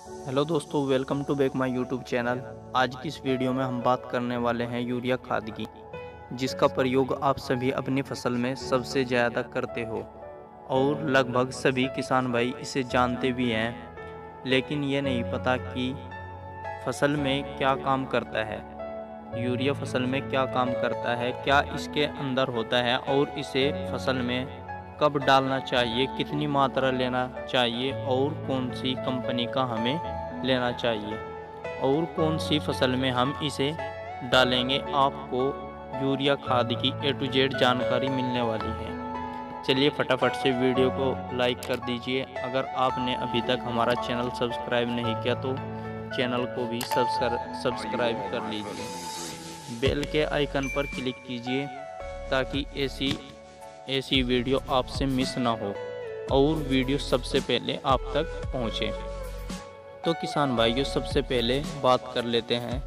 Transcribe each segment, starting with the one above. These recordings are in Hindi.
हेलो दोस्तों, welcome to back my YouTube channel. आज की इस वीडियो में हम बात करने वाले हैं यूरिया खाद की, जिसका प्रयोग आप सभी अपनी फसल में सबसे ज़्यादा करते हो और लगभग सभी किसान भाई इसे जानते भी हैं, लेकिन ये नहीं पता कि फसल में क्या काम करता है। यूरिया फसल में क्या काम करता है, क्या इसके अंदर होता है और इसे फसल में कब डालना चाहिए, कितनी मात्रा लेना चाहिए और कौन सी कंपनी का हमें लेना चाहिए और कौन सी फसल में हम इसे डालेंगे, आपको यूरिया खाद की A to Z जानकारी मिलने वाली है। चलिए फटाफट से वीडियो को लाइक कर दीजिए। अगर आपने अभी तक हमारा चैनल सब्सक्राइब नहीं किया तो चैनल को भी सब्सक्राइब कर लीजिए। बेल के आइकन पर क्लिक कीजिए ताकि ऐसी वीडियो आपसे मिस ना हो और वीडियो सबसे पहले आप तक पहुंचे। तो किसान भाइयों, सबसे पहले बात कर लेते हैं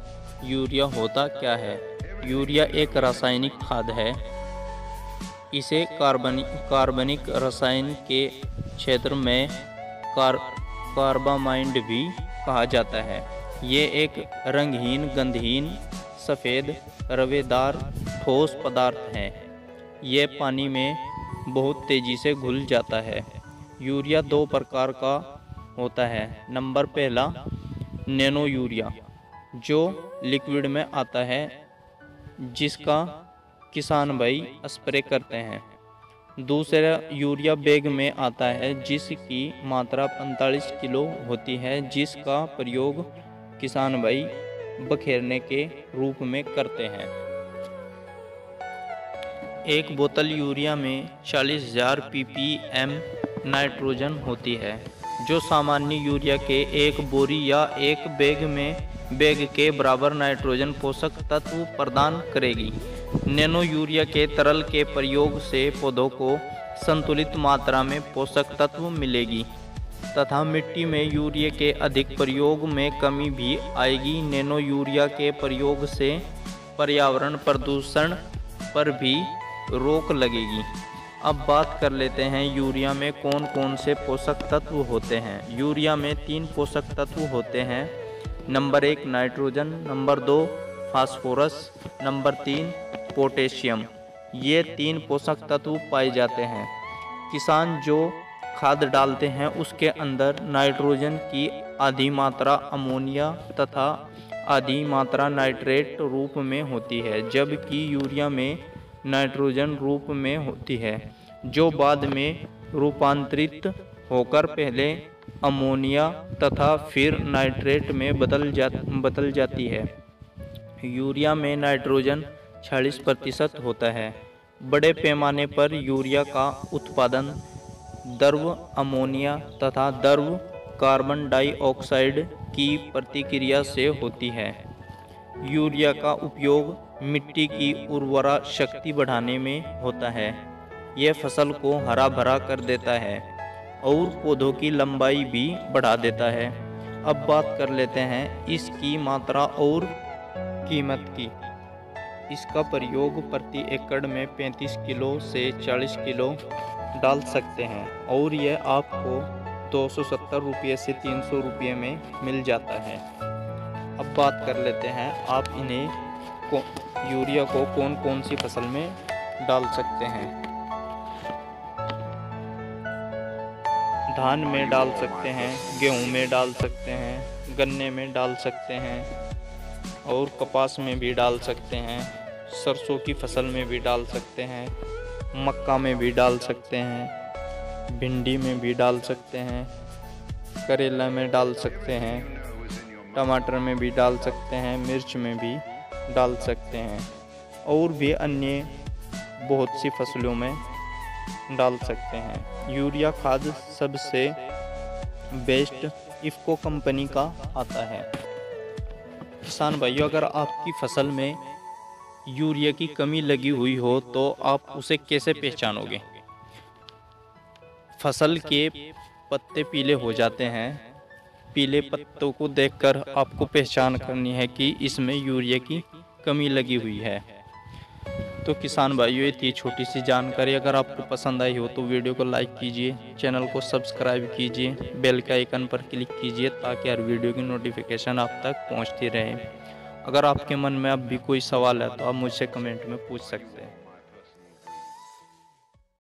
यूरिया होता क्या है। यूरिया एक रासायनिक खाद है। इसे कार्बनिक रसायन के क्षेत्र में कार्बामाइड भी कहा जाता है। ये एक रंगहीन, गंधहीन, सफ़ेद, रवेदार ठोस पदार्थ है। ये पानी में बहुत तेज़ी से घुल जाता है। यूरिया दो प्रकार का होता है। नंबर पहला नैनो यूरिया, जो लिक्विड में आता है, जिसका किसान भाई स्प्रे करते हैं। दूसरा यूरिया बैग में आता है, जिसकी मात्रा 45 किलो होती है, जिसका प्रयोग किसान भाई बखेरने के रूप में करते हैं। एक बोतल यूरिया में 40,000 ppm नाइट्रोजन होती है, जो सामान्य यूरिया के एक बोरी या एक बैग के बराबर नाइट्रोजन पोषक तत्व प्रदान करेगी। नैनो यूरिया के तरल के प्रयोग से पौधों को संतुलित मात्रा में पोषक तत्व मिलेगी तथा मिट्टी में यूरिया के अधिक प्रयोग में कमी भी आएगी। नैनो यूरिया के प्रयोग से पर्यावरण प्रदूषण पर भी रोक लगेगी। अब बात कर लेते हैं यूरिया में कौन कौन से पोषक तत्व होते हैं। यूरिया में 3 पोषक तत्व होते हैं। Number 1 nitrogen, number 2 phosphorus, number 3 potassium. ये 3 पोषक तत्व पाए जाते हैं। किसान जो खाद डालते हैं उसके अंदर नाइट्रोजन की आधी मात्रा अमोनिया तथा आधी मात्रा नाइट्रेट रूप में होती है, जबकि यूरिया में नाइट्रोजन रूप में होती है, जो बाद में रूपांतरित होकर पहले अमोनिया तथा फिर नाइट्रेट में बदल जाती है। यूरिया में नाइट्रोजन 40% होता है। बड़े पैमाने पर यूरिया का उत्पादन द्रव अमोनिया तथा द्रव कार्बन डाइऑक्साइड की प्रतिक्रिया से होती है। यूरिया का उपयोग मिट्टी की उर्वरा शक्ति बढ़ाने में होता है। यह फसल को हरा भरा कर देता है और पौधों की लंबाई भी बढ़ा देता है। अब बात कर लेते हैं इसकी मात्रा और कीमत की। इसका प्रयोग प्रति एकड़ में 35 किलो से 40 किलो डाल सकते हैं और यह आपको 270 रुपये से 300 रुपये में मिल जाता है। अब बात कर लेते हैं आप यूरिया को कौन कौन सी फसल में डाल सकते हैं। धान में डाल सकते हैं, गेहूं में डाल सकते हैं, गन्ने में डाल सकते हैं और कपास में भी डाल सकते हैं, सरसों की फसल में भी डाल सकते हैं, मक्का में भी डाल सकते हैं, भिंडी में भी डाल सकते हैं, करेला में डाल सकते हैं, टमाटर में भी डाल सकते हैं, मिर्च में भी डाल सकते हैं और भी अन्य बहुत सी फसलों में डाल सकते हैं। यूरिया खाद सबसे बेस्ट इफ़को कंपनी का आता है। किसान भाइयों, अगर आपकी फसल में यूरिया की कमी लगी हुई हो तो आप उसे कैसे पहचानोगे? फसल के पत्ते पीले हो जाते हैं। पीले पत्तों को देखकर आपको पहचान करनी है कि इसमें यूरिया की कमी लगी हुई है। तो किसान भाइयों, ये थी छोटी सी जानकारी। अगर आपको पसंद आई हो तो वीडियो को लाइक कीजिए, चैनल को सब्सक्राइब कीजिए, बेल के आइकन पर क्लिक कीजिए ताकि हर वीडियो की नोटिफिकेशन आप तक पहुंचती रहे। अगर आपके मन में अब भी कोई सवाल है तो आप मुझसे कमेंट में पूछ सकते हैं।